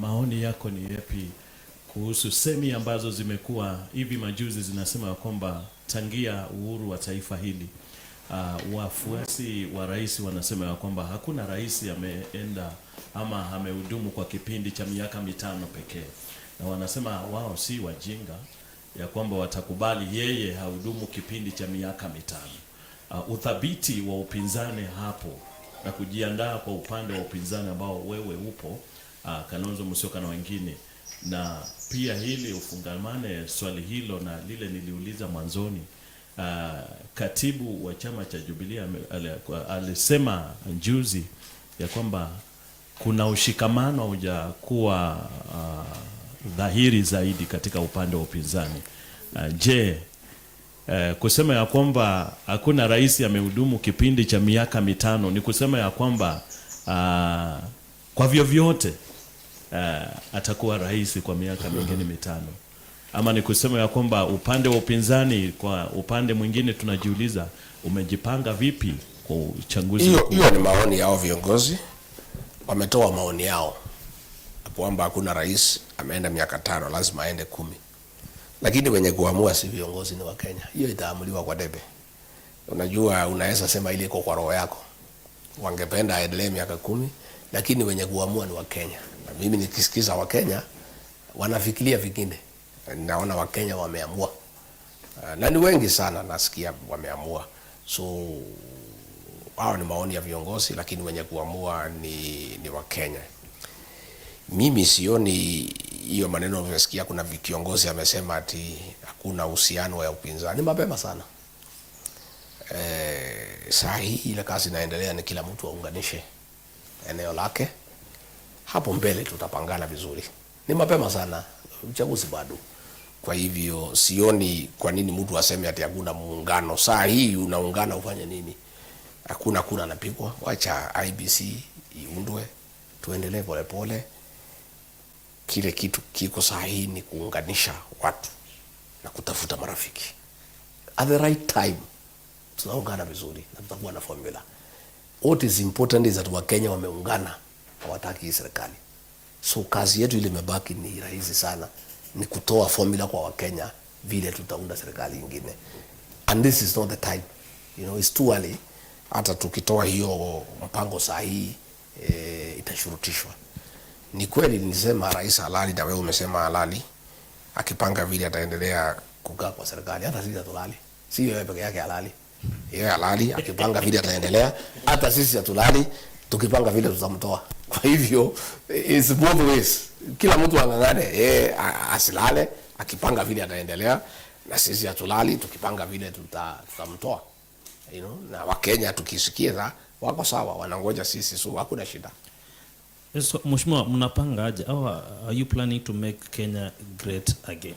maoni yako ni yapi kuhusu semi ambazo zimekuwa hivi majuzi zinasema ya kwamba tangia uhuru wa taifa hili wafuasi wa rais wanasema ya kwamba hakuna rais ameenda ama amehudumu kwa kipindi cha miaka 5 pekee, na wanasema wao si wajinga ya kwamba watakubali yeye hahudumu kipindi cha miaka 5. Uthabiti wa upinzani hapo na kujiandaa kwa upande wa upinzani ambao wewe upo, Kalonzo Musyoka na wengine, na pia hili ufungamane swali hilo na lile niliuliza mwanzoni. Katibu wa chama cha Jubilee alisema juzi ya kwamba kuna ushikamano hujakuwa dhahiri zaidi katika upande wa upinzani. Je, kusema ya kwamba hakuna rais amehudumu kipindi cha miaka 5 ni kusema ya kwamba kwa vyovyote atakuwa rais kwa miaka mingine 5, ama ni kusema ya kwamba upande wa upinzani kwa upande mwingine tunajiuliza umejipanga vipi kwa uchaguzi? Hiyo ni maoni yao, viongozi wametoa maoni yao kwamba hakuna rais ameenda miaka 5, lazima aende 10. Lakini wenye kuamua si viongozi, ni wa Kenya. Hiyo itaamuliwa kwa debe. Unajua, unaweza sema ile iko kwa roho yako, wangependa aendelee miaka 10, lakini wenye kuamua ni wa Kenya. Na mimi nikisikiza wa Kenya wanafikiria vingine. Naona wa Kenya wameamua, na ni wengi sana nasikia wameamua. So hao ni maoni ya viongozi, lakini wenye kuamua ni wa Kenya. Mimi sioni hiyo maneno unasikia kuna viongozi amesema ati hakuna uhusiano wa upinzani. Ni mapema sana. Saa hii ile kazi inaendelea ni kila mtu aunganishe eneo lake. Hapo mbele tutapangana vizuri. Ni mapema sana, uchaguzi bado. Kwa hivyo sioni kwa nini mtu aseme ati hakuna muungano. Saa hii unaungana ufanye nini? Hakuna kura napigwa. Wacha IBC iundwe, tuendelee pole pole. Kile kitu kiko sahihi ni kuunganisha watu na kutafuta marafiki. At the right time tunaungana vizuri na tutakuwa na formula. What is important is that Wakenya wameungana, hawataki hii serikali. So kazi yetu ile imebaki ni rahisi sana, ni kutoa formula kwa Wakenya vile tutaunda serikali nyingine. And this is not the time. You know, it's too early. Hata tukitoa hiyo mpango sahihi itashurutishwa. Ni kweli nilisema rais halali, na wewe umesema halali. Akipanga vile ataendelea kukaa kwa serikali, hata sisi hatulali. Si yeye peke yake halali. Yeye halali, akipanga vile ataendelea, hata sisi hatulali. Tukipanga vile tutamtoa. Kwa hivyo it's both ways. Kila mtu angangane, asilale, akipanga vile ataendelea, na sisi hatulali, tukipanga vile tutamtoa. You know, na Wakenya tukisikiza wako sawa, wanangoja sisi, so hakuna shida. Yes, Mheshimiwa, mnapanga aje, or are you planning to make Kenya great again?